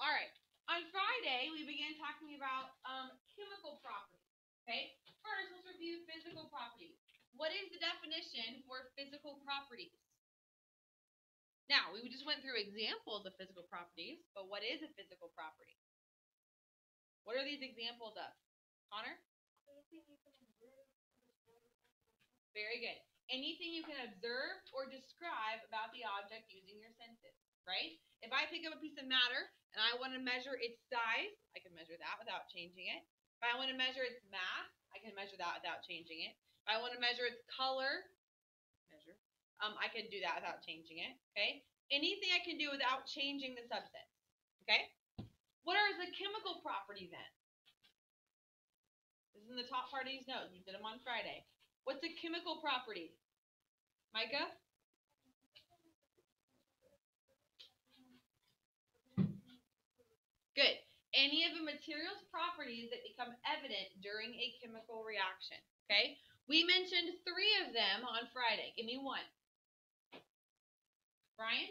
All right. On Friday, we began talking about chemical properties. Okay. First, let's review physical properties. What is the definition for physical properties? Now, we just went through examples of physical properties, but what is a physical property? What are these examples of? Connor? Very good. Anything you can observe or describe about the object using your senses, right? If I pick up a piece of matter and I want to measure its size, I can measure that without changing it. If I want to measure its mass, I can measure that without changing it. If I want to measure its color, I can do that without changing it, okay? Anything I can do without changing the substance, okay? What are the chemical properties then? This is in the top part of these notes. We did them on Friday. What's a chemical property? Micah? Good. Any of a material's properties that become evident during a chemical reaction, okay? We mentioned 3 of them on Friday. Give me one. Brian?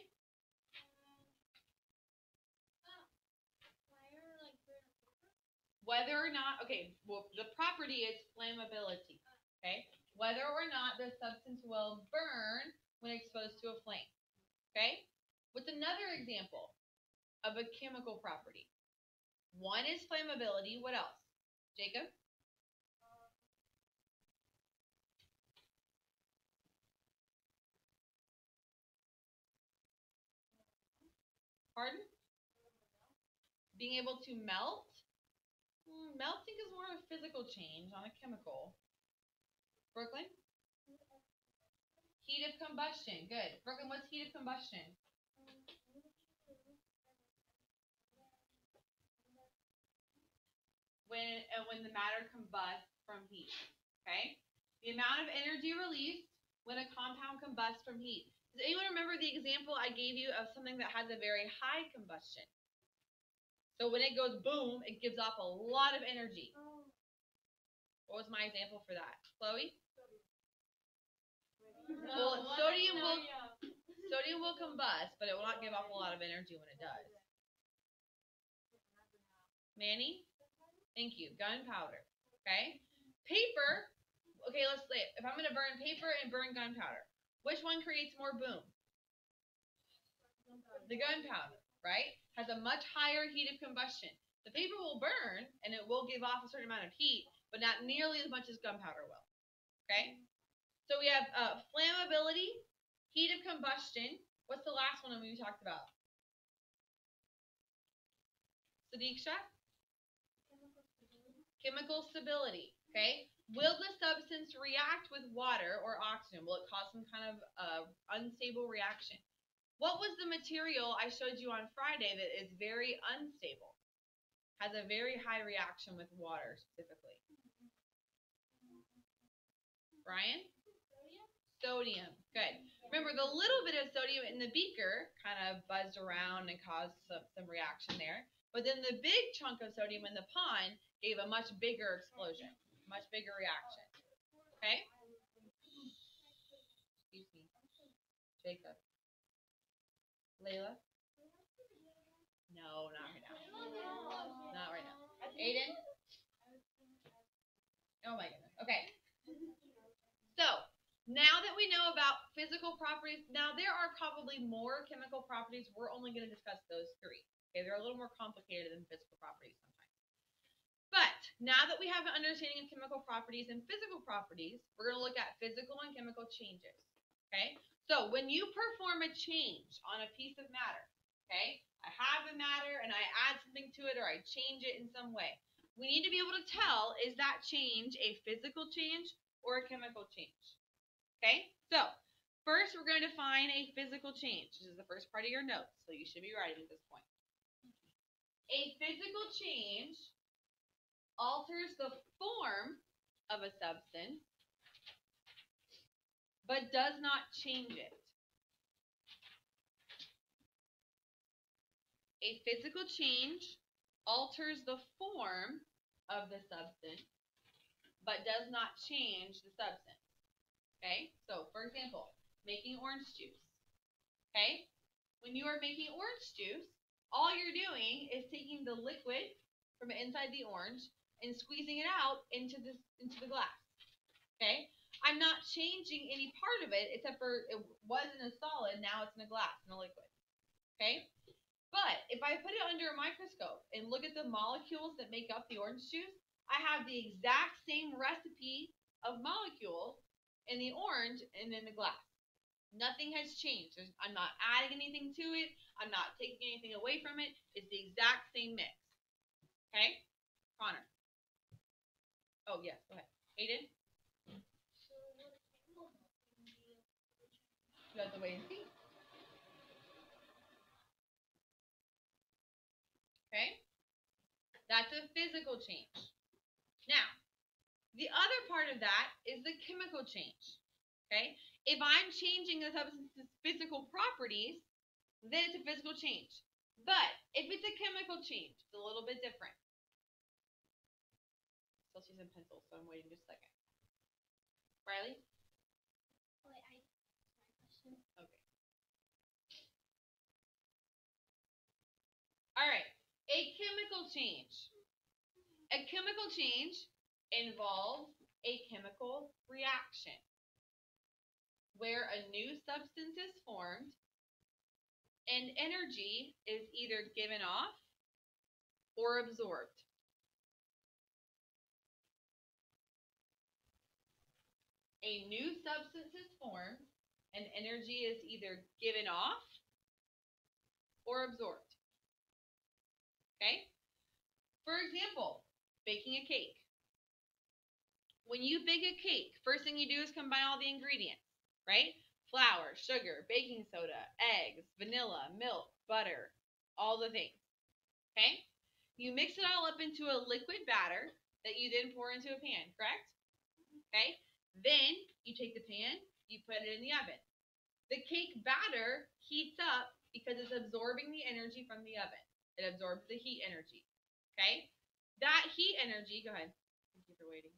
Whether or not, okay, well, the property is flammability, okay? Whether or not the substance will burn when exposed to a flame, okay? What's another example of a chemical property? One is flammability. What else? Jacob? Pardon? Being able to melt? Melting is more of a physical change on a chemical. Brooklyn? Heat of combustion. Good. Brooklyn, what's heat of combustion? When the matter combusts from heat. Okay? The amount of energy released when a compound combusts from heat. Does anyone remember the example I gave you of something that has a very high combustion? So when it goes boom, it gives off a lot of energy. What was my example for that? Chloe? Well, sodium will combust, but it will not give off a lot of energy when it does. Manny? Thank you. Gunpowder. Okay? Paper. Okay, let's say if I'm going to burn paper and burn gunpowder, which one creates more boom? The gunpowder, right? Has a much higher heat of combustion. The paper will burn and it will give off a certain amount of heat, but not nearly as much as gunpowder will. Okay? So we have flammability, heat of combustion. What's the last one we talked about? Sadiksha? Chemical stability. Okay? Will the substance react with water or oxygen? Will it cause some kind of unstable reaction? What was the material I showed you on Friday that is very unstable? Has a very high reaction with water specifically. Brian? Sodium. Good. Remember, the little bit of sodium in the beaker kind of buzzed around and caused some reaction there. But then the big chunk of sodium in the pond gave a much bigger explosion, much bigger reaction. Okay? Excuse me. Jacob. Layla? No, not right now. Not right now. Aiden? Oh my goodness. Okay. So, now that we know about physical properties, now there are probably more chemical properties. We're only going to discuss those 3. Okay, they're a little more complicated than physical properties sometimes. But now that we have an understanding of chemical properties and physical properties, we're going to look at physical and chemical changes. Okay, so when you perform a change on a piece of matter, okay, I have the matter and I add something to it or I change it in some way. We need to be able to tell, is that change a physical change or a chemical change? Okay, so first we're going to define a physical change. This is the first part of your notes, so you should be writing at this point. A physical change alters the form of a substance, but does not change it. A physical change alters the form of the substance, but does not change the substance. Okay, so for example, making orange juice. Okay, when you are making orange juice, all you're doing is taking the liquid from inside the orange and squeezing it out into the glass. Okay? I'm not changing any part of it except for it was in a solid, now it's in a glass, in a liquid. Okay? But if I put it under a microscope and look at the molecules that make up the orange juice, I have the exact same recipe of molecules in the orange and in the glass. Nothing has changed. I'm not adding anything to it. I'm not taking anything away from it. It's the exact same mix. Okay? Connor. Oh, yes. Go ahead. Aiden? You have to wait and see. Okay? That's a physical change. Now, the other part of that is the chemical change. Okay? If I'm changing the substance's physical properties, then it's a physical change. But if it's a chemical change, it's a little bit different. Still see some pencils, so I'm waiting just a second. Riley? Wait, my question. Okay. All right. A chemical change. A chemical change involves a chemical reaction where a new substance is formed and energy is either given off or absorbed. A new substance is formed and energy is either given off or absorbed. Okay? For example, baking a cake. When you bake a cake, first thing you do is combine all the ingredients, right? Flour, sugar, baking soda, eggs, vanilla, milk, butter, all the things. Okay? You mix it all up into a liquid batter that you then pour into a pan, correct? Okay? Then you take the pan, you put it in the oven. The cake batter heats up because it's absorbing the energy from the oven. It absorbs the heat energy. Okay? That heat energy, go ahead. Thank you for waiting.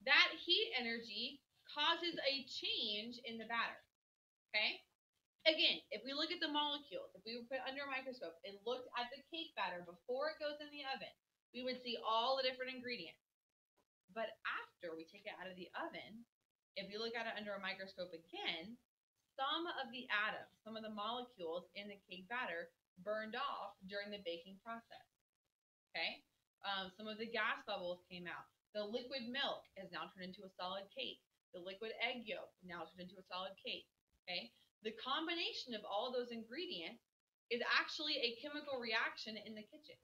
That heat energy causes a change in the batter. Okay? Again, if we look at the molecules, if we were put under a microscope and looked at the cake batter before it goes in the oven, we would see all the different ingredients. But after we take it out of the oven, if you look at it under a microscope again, some of the atoms, some of the molecules in the cake batter burned off during the baking process. Okay? Some of the gas bubbles came out. The liquid milk is now turned into a solid cake. The liquid egg yolk now turned into a solid cake. Okay? The combination of all those ingredients is actually a chemical reaction in the kitchen.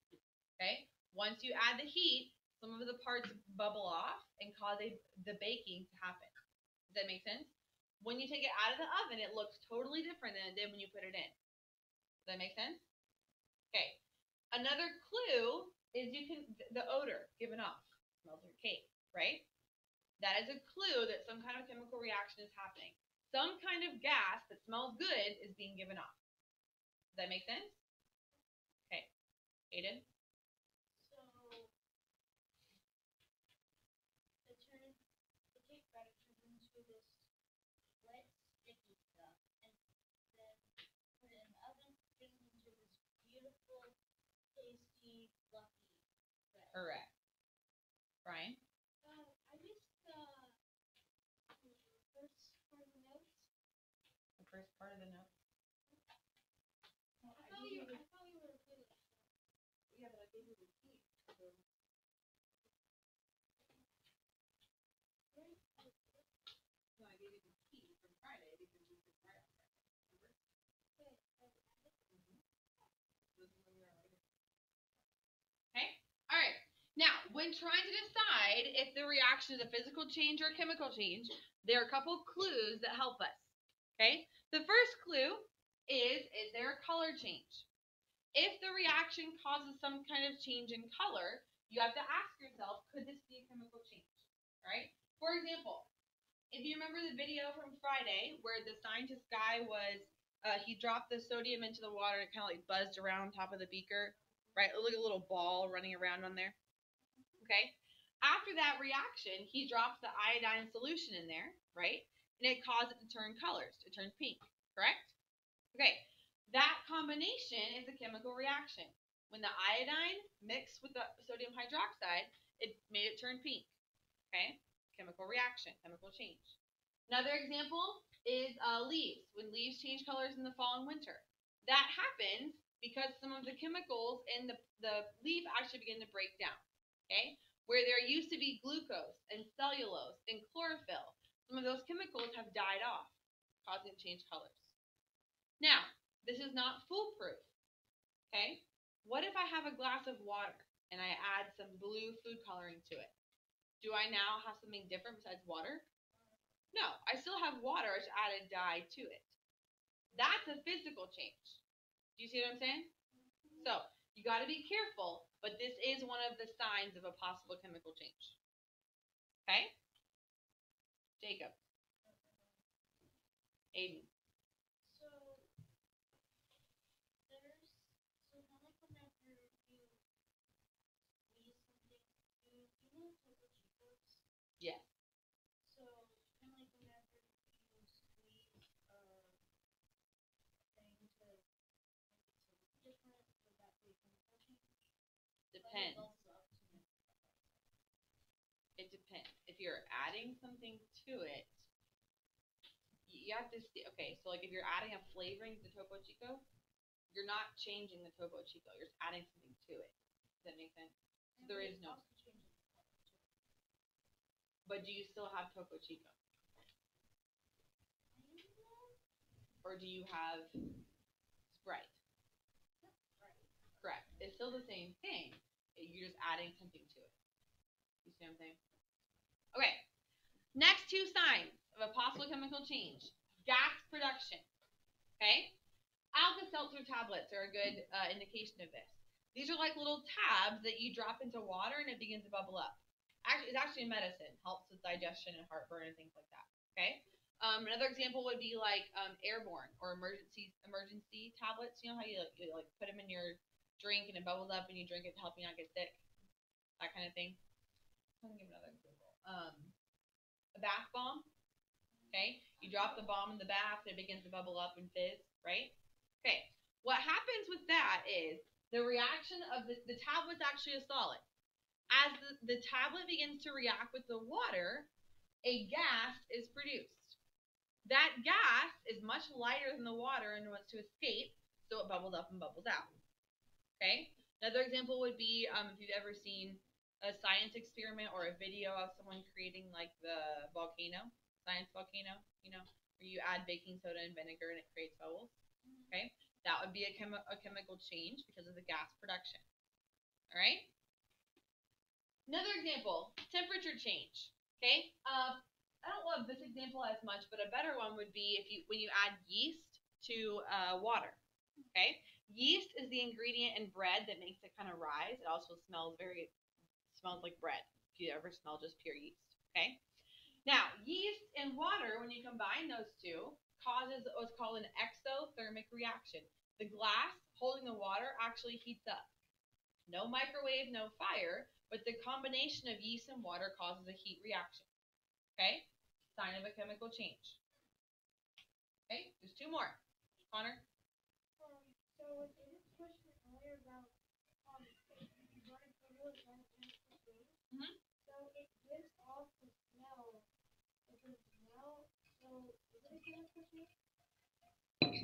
Okay? Once you add the heat, some of the parts bubble off and cause the baking to happen. Does that make sense? When you take it out of the oven, it looks totally different than it did when you put it in. Does that make sense? Okay. Another clue is the odor given off. Smells like cake, right? That is a clue that some kind of chemical reaction is happening. Some kind of gas that smells good is being given off. Does that make sense? Okay. Aiden? So, the cake batter turns into this wet, sticky stuff, and then put it in the oven, turns into this beautiful, tasty, fluffy bread. Correct. Brian? I missed the first part of the notes. The first part of the note? I thought you were good at that. Yeah, but I gave you the key. So. No, I gave you the key from Friday because we took right on Friday. Remember? Okay. All right. Now, when trying to decide if the reaction is a physical change or a chemical change, there are a couple clues that help us. Okay. The first clue is there a color change? If the reaction causes some kind of change in color, you have to ask yourself, could this be a chemical change? All right. For example, if you remember the video from Friday where the scientist guy was, he dropped the sodium into the water and it kind of like buzzed around top of the beaker, right? It looked like a little ball running around on there. Okay. After that reaction, he drops the iodine solution in there, right? And it caused it to turn colors. It turns pink, correct? Okay, that combination is a chemical reaction. When the iodine mixed with the sodium hydroxide, it made it turn pink. Okay, chemical reaction, chemical change. Another example is leaves. When leaves change colors in the fall and winter, that happens because some of the chemicals in the leaf actually begin to break down. Okay, where there used to be glucose and cellulose and chlorophyll, some of those chemicals have died off, causing it to change colors. Now, this is not foolproof. Okay, what if I have a glass of water and I add some blue food coloring to it? Do I now have something different besides water? No, I still have water. I just added dye to it. That's a physical change. Do you see what I'm saying? So you got to be careful, but this is one of the signs of a possible chemical change. Okay? Jacob. Aiden. So there's so kind of like whenever you squeeze something, you know Topo Chicos? Yes. So kind of like whenever you squeeze a thing to make it so it's different, would that be a chemical change? Depends. But it bubbles up to make it like that. It depends. If you're adding something to it, you have to see. Okay, so like if you're adding a flavoring to the Topo Chico, you're not changing the Topo Chico. You're just adding something to it. Does that make sense? So there is no. Also changes the color too. But do you still have Topo Chico? Or do you have Sprite? Right. Correct. It's still the same thing. You're just adding something to it. You see what I'm saying? Okay. Next two signs of a possible chemical change. Gas production. Okay? Alka-Seltzer tablets are a good indication of this. These are like little tabs that you drop into water and it begins to bubble up. It's actually medicine. Helps with digestion and heartburn and things like that. Okay? Another example would be like airborne or emergency tablets. You know how you like put them in your drink and it bubbles up and you drink it to help you not get sick? That kind of thing. I'm going to give another example. A bath bomb. Okay? You drop the bomb in the bath, it begins to bubble up and fizz, right? Okay. What happens with that is the reaction of the tablet's actually a solid. As the tablet begins to react with the water, a gas is produced. That gas is much lighter than the water and wants to escape, so it bubbles up and bubbles out. Okay? Another example would be if you've ever seen a science experiment or a video of someone creating like the volcano, science volcano, you know, where you add baking soda and vinegar and it creates bubbles. Okay? That would be a chemical change because of the gas production. All right? Another example, temperature change. Okay? I don't love this example as much, but a better one would be when you add yeast to water. Okay? Yeast is the ingredient in bread that makes it kind of rise. It also smells like bread. If you ever smell just pure yeast. Okay? Now, yeast and water, when you combine those two, causes what's called an exothermic reaction. The glass holding the water actually heats up. No microwave, no fire, but the combination of yeast and water causes a heat reaction. Okay? Sign of a chemical change. Okay? There's two more. Connor? So in this question earlier about running photos and chemical change, so it gives off the smell. It can smell. So is it a chemical change?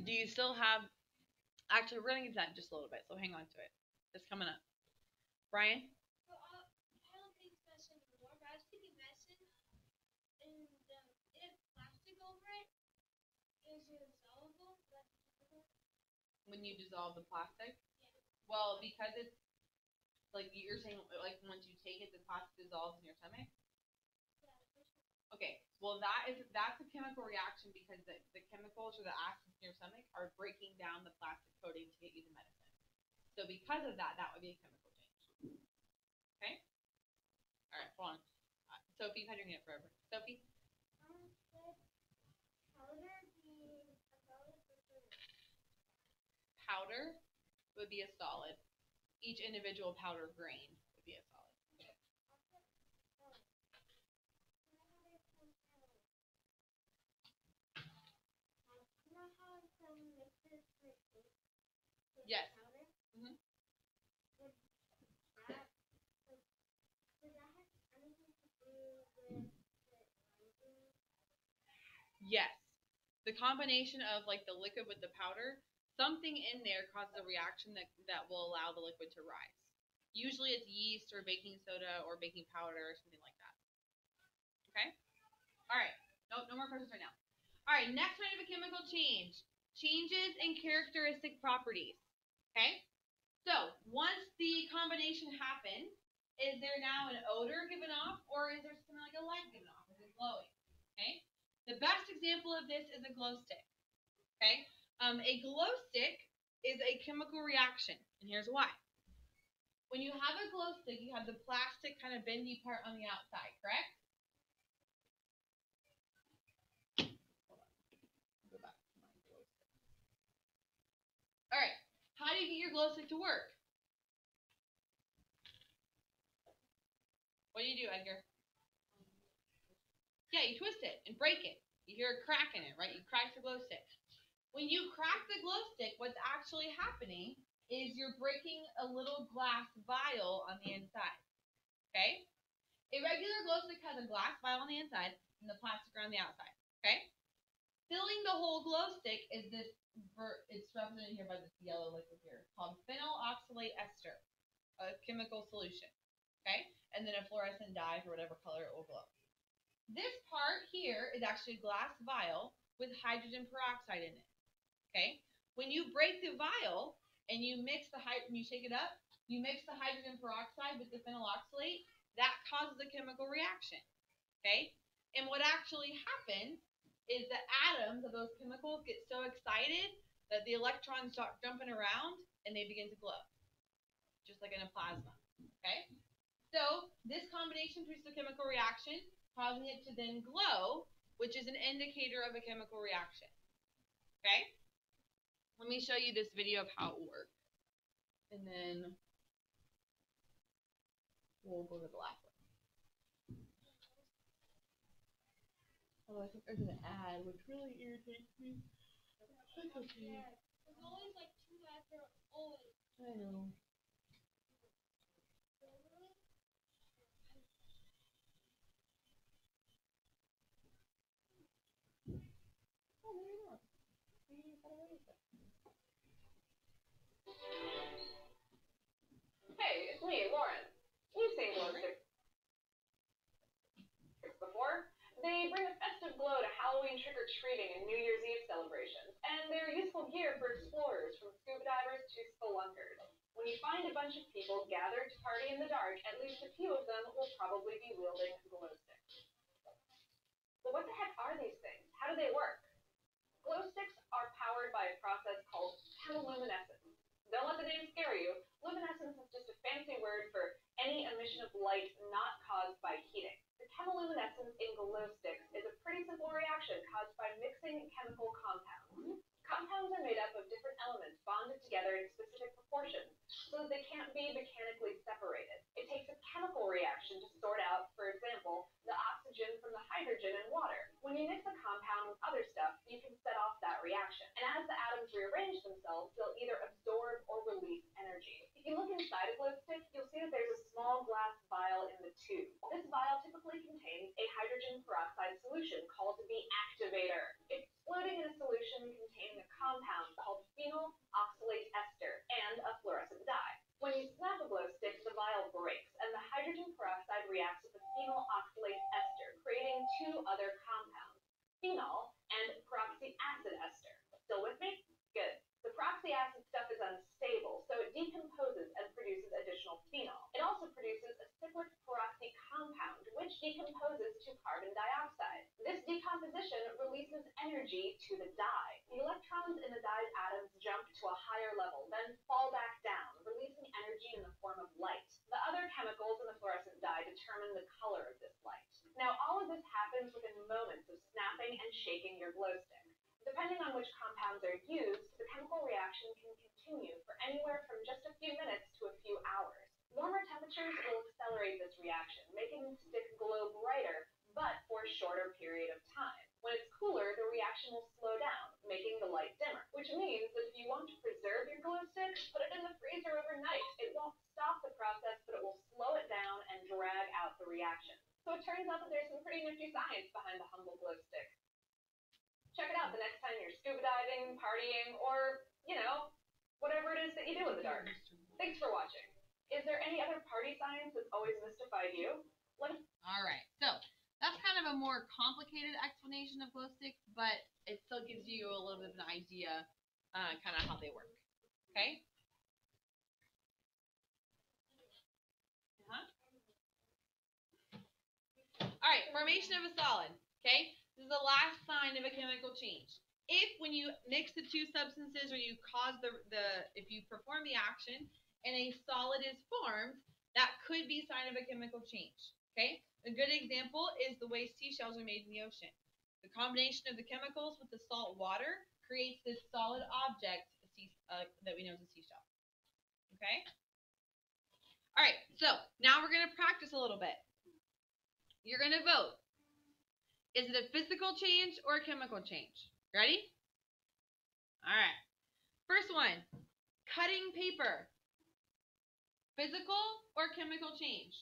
Do you still have... Actually, we're going to get to that in just a little bit, so hang on to it. It's coming up. Brian? So I don't think medicine before, but I was thinking medicine and if plastic over it, is it soluble? When you dissolve the plastic? Yeah. Well, because it's like you're saying, like once you take it, the plastic dissolves in your stomach. Yeah. Okay. Well, that's a chemical reaction because the chemicals or the acids in your stomach are breaking down the plastic coating to get you the medicine. So because of that, that would be a chemical change. Okay. All right. Hold on. Sophie, you've had your hand up forever. Sophie. Powder would be a solid. Each individual powder grain would be a solid. Yes. powder. Mhm. Would that have anything to do with it rising? Yes. The combination of like the liquid with the powder, something in there causes a reaction that will allow the liquid to rise. Usually it's yeast or baking soda or baking powder or something like that. Okay? All right. No more questions right now. All right, next round of a chemical change. Changes in characteristic properties. Okay? So, once the combination happens, is there now an odor given off or is there something like a light given off? Is it glowing? Okay? The best example of this is a glow stick. Okay? A glow stick is a chemical reaction, and here's why. When you have a glow stick, you have the plastic kind of bendy part on the outside, correct? Go back to my glow stick. All right. How do you get your glow stick to work? What do you do, Edgar? Yeah, you twist it and break it. You hear a crack in it, right? You crack the glow stick. When you crack the glow stick, what's actually happening is you're breaking a little glass vial on the inside. Okay? A regular glow stick has a glass vial on the inside and the plastic around the outside. Okay? Filling the whole glow stick is this, it's represented here by this yellow liquid here, called phenyl oxalate ester, a chemical solution. Okay? And then a fluorescent dye for whatever color it will glow. This part here is actually a glass vial with hydrogen peroxide in it. Okay? When you break the vial and you mix when you shake it up, you mix the hydrogen peroxide with the phenyl oxalate, that causes a chemical reaction. Okay? And what actually happens is the atoms of those chemicals get so excited that the electrons start jumping around and they begin to glow. Just like in a plasma. Okay? So this combination produces a chemical reaction, causing it to then glow, which is an indicator of a chemical reaction. Okay? Let me show you this video of how it works. And then we'll go to the last one. Although I think there's an ad, which really irritates me. That's okay. There's always like 2 ads that are always. I know. Oh, there you are. Hey, it's me, Lauren. You've seen glow sticks before. They bring a festive glow to Halloween trick-or-treating and New Year's Eve celebrations, and they're useful gear for explorers from scuba divers to spelunkers. When you find a bunch of people gathered to party in the dark, at least a few of them will probably be wielding glow sticks. But what the heck are these things? How do they work? Glow sticks are powered by a process called chemiluminescence. Don't let the name scare you. Luminescence is just a fancy word for any emission of light not caused by heating. The chemiluminescence in glow sticks is a pretty simple reaction caused by mixing chemical compounds. Compounds are made up of different elements bonded together in specific proportions, so that they can't be mechanically separated. It takes a chemical reaction to sort out, for example, the oxygen from the hydrogen in water. When you mix a compound with other stuff, you can set off that reaction. And as the atoms rearrange themselves, they'll either absorb or release energy. If you look inside a glow stick, you'll see that there's a small glass vial in the tube. This vial typically contains a hydrogen peroxide solution called the activator. It's floating in a solution containing a compound called phenyl oxalate ester and a fluorescent dye. When you snap a glow stick, the vial breaks, and the hydrogen peroxide reacts with the phenyl oxalate ester, creating 2 other compounds, phenol and peroxy acid ester. Still with me? Good. The peroxy acid stuff is unstable, so it decomposes and produces additional phenol. It also produces a cyclic peroxy compound, which decomposes to carbon dioxide. This decomposition releases energy to the dye. The electrons in the dye's atoms jump to a higher level, then fall back down, releasing energy in the form of light. The other chemicals in the fluorescent dye determine the color of this light. Now, all of this happens within moments of snapping and shaking your glow stick. Depending on which compounds are used, the chemical reaction can continue for anywhere from just a few minutes to a few hours. Warmer temperatures will accelerate this reaction, making the stick glow brighter, but for a shorter period of time. When it's cooler, the reaction will slow down, making the light dimmer, which means that if you want to preserve your glow stick, put it in the freezer overnight. It won't stop the process, but it will slow it down and drag out the reaction. So it turns out that there's some pretty nifty science behind the humble glow stick. Check it out the next time you're scuba diving, partying, or, whatever it is that you do in the dark. Thanks for watching. Is there any other party science that's always mystified you? All right, so that's kind of a more complicated explanation of glow sticks, but it still gives you a little bit of an idea, kind of how they work. Okay. All right, formation of a solid. Okay, this is the last sign of a chemical change. If when you mix the two substances, or you cause if you perform the action and a solid is formed, that could be a sign of a chemical change. Okay, a good example is the way seashells are made in the ocean. The combination of the chemicals with the salt water creates this solid object that we know as a seashell. Okay. All right, so now we're going to practice a little bit. You're going to vote. Is it a physical change or a chemical change? Ready? All right. First one, cutting paper. Physical or chemical change?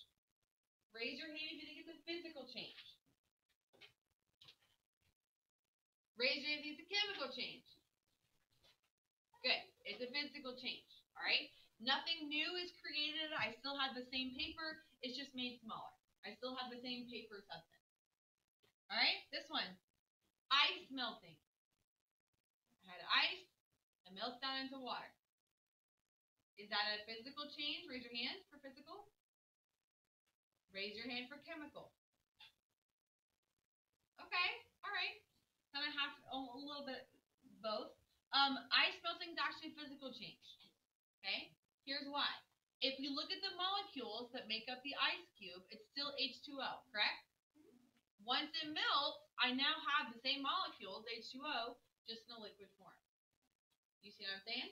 Raise your hand if you think it's a physical change. Raise your hand if it's a chemical change. Good. It's a physical change. All right. Nothing new is created. I still have the same paper. It's just made smaller. I still have the same paper substance. All right. This one, ice melting. I had ice. It melts down into water. Is that a physical change? Raise your hand for physical. Raise your hand for chemical. Okay. All right. Kind of have a little bit both. Ice melting is actually a physical change. Okay. Here's why. If we look at the molecules that make up the ice cube, it's still H2O, correct? Once it melts, I now have the same molecules, H2O, just in a liquid form. You see what I'm saying?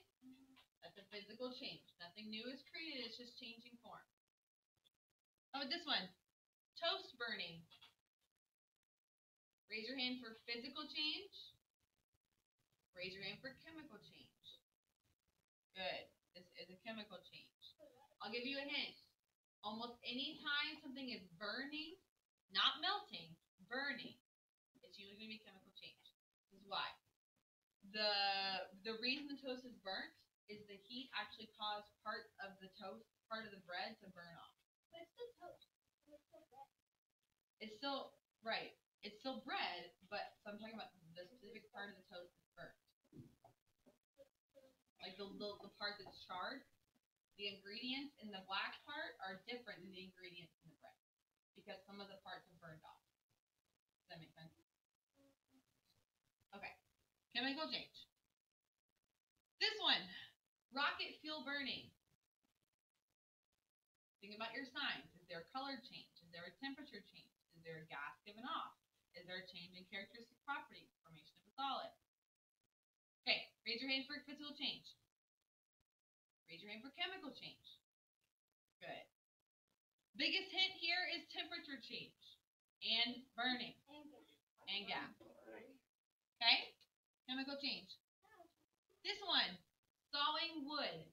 That's a physical change. Nothing new is created, it's just changing form. How about this one? Toast burning. Raise your hand for physical change. Raise your hand for chemical change. Good. This is a chemical change. I'll give you a hint. Almost any time something is burning, not melting, burning, it's usually going to be chemical change. This is why. The reason the toast is burnt is the heat actually caused part of the toast, part of the bread to burn off. But it's still toast. It's still bread. It's still, right, it's still bread, but so I'm talking about the specific part of the toast that's burnt. Like the part that's charred. The ingredients in the black part are different than the ingredients in the bread because some of the parts are burned off. Does that make sense? Okay. Chemical change. This one, rocket fuel burning. Think about your signs. Is there a color change? Is there a temperature change? Is there a gas given off? Is there a change in characteristic property, formation of a solid? Okay, raise your hand for physical change. Raise your hand for chemical change. Good. Biggest hint here is temperature change and burning and gas. Okay? Chemical change. This one, sawing wood.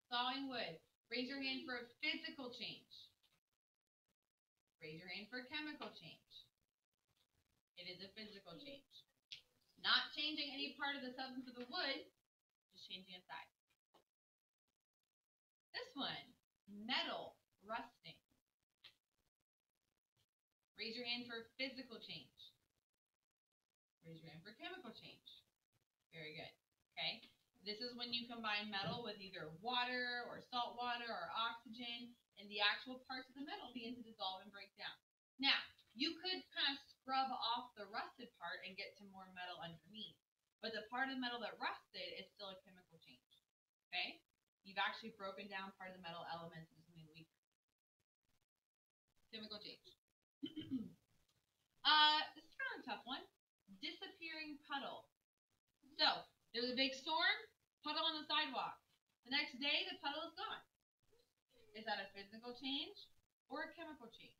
Sawing wood. Raise your hand for a physical change. Raise your hand for chemical change. It is a physical change. Not changing any part of the substance of the wood, just changing its size. This one, metal rusting. Raise your hand for physical change. Raise your hand for chemical change. Very good. Okay. This is when you combine metal with either water or salt water or oxygen, and the actual parts of the metal begin to dissolve and break down. Now, you could kind of scrub off the rusted part and get to more metal underneath. But the part of the metal that rusted is still a chemical change. Okay? You've actually broken down part of the metal elements into something weaker. Chemical change. This is kind of a tough one. Disappearing puddle. So, there's a big storm, puddle on the sidewalk. The next day, the puddle is gone. Is that a physical change or a chemical change?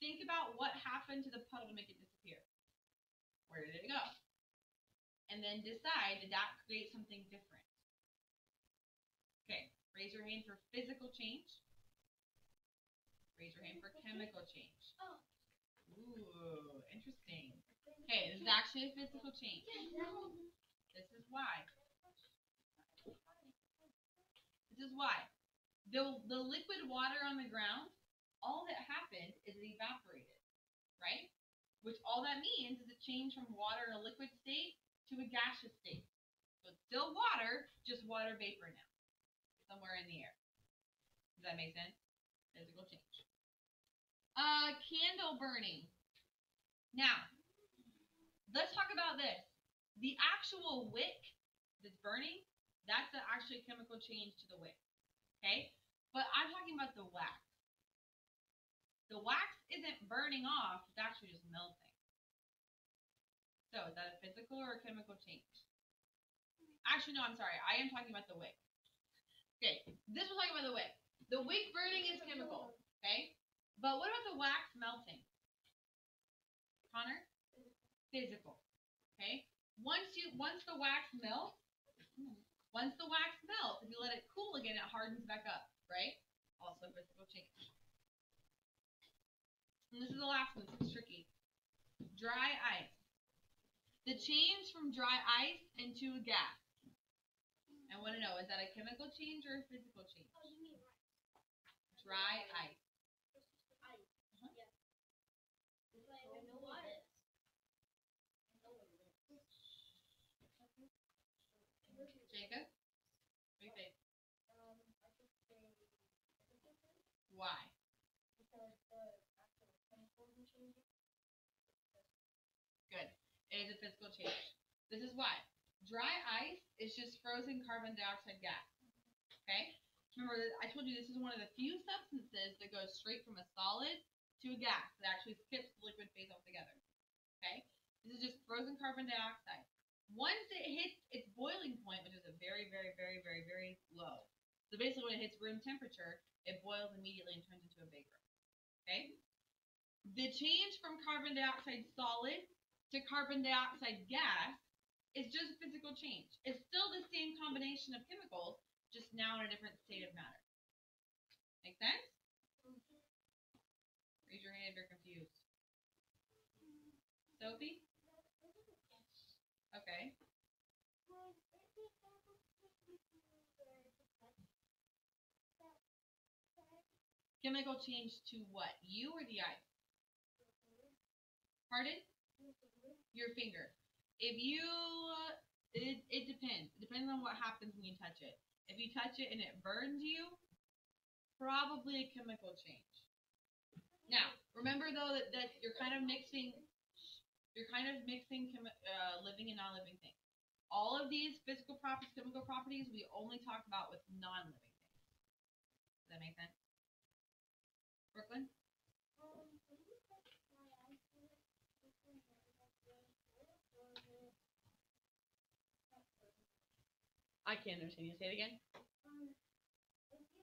think about what happened to the puddle to make it disappear. Where did it go? And then decide, did that create something different? Okay, raise your hand for physical change. Raise your hand for chemical change. Oh. Ooh, interesting. Okay, this is actually a physical change. This is why. This is why. The liquid water on the ground, all that happened is it evaporated, right? Which all that means is it changed from water in a liquid state to a gaseous state. So it's still water, just water vapor now. Somewhere in the air. Does that make sense? Physical change. Candle burning. Now, let's talk about this. The actual wick that's burning, that's actually a chemical change to the wick. Okay? But I'm talking about the wax. The wax isn't burning off, it's actually just melting. So, is that a physical or a chemical change? Actually, no, I'm sorry. I am talking about the wick. Okay, this was talking about the wick. The wick burning is chemical, okay? But what about the wax melting? Connor? Physical, okay? Once the wax melts, if you let it cool again, it hardens back up, right? Also physical change. And this is the last one, this is tricky. Dry ice. The change from dry ice into a gas. I want to know, is that a chemical change or a physical change? Oh, you mean rice? Dry ice. Ice. Yeah. Because I know what it is. Jacob? What do you think? I think Why? because the actual chemicals are changing. Good. It is a physical change. This is why. Dry ice is just frozen carbon dioxide gas. Okay? Remember, I told you this is one of the few substances that goes straight from a solid to a gas. It actually skips the liquid phase altogether. Okay? This is just frozen carbon dioxide. Once it hits its boiling point, which is a very, very, very, very, very low. So basically when it hits room temperature, it boils immediately and turns into a vapor. Okay? The change from carbon dioxide solid to carbon dioxide gas is just a physical change. It's still the same combination of chemicals, just now in a different state of matter. Make sense? Raise your hand if you're confused. Sophie? Okay. Chemical change to what? You or the ice? Pardon? Your finger. If you, it depends. It depends on what happens when you touch it. If you touch it and it burns you, probably a chemical change. Now, remember though that you're kind of mixing living and non-living things. All of these physical properties, chemical properties, we only talk about with non-living things. Does that make sense? Brooklyn? I can't understand you. Say it again.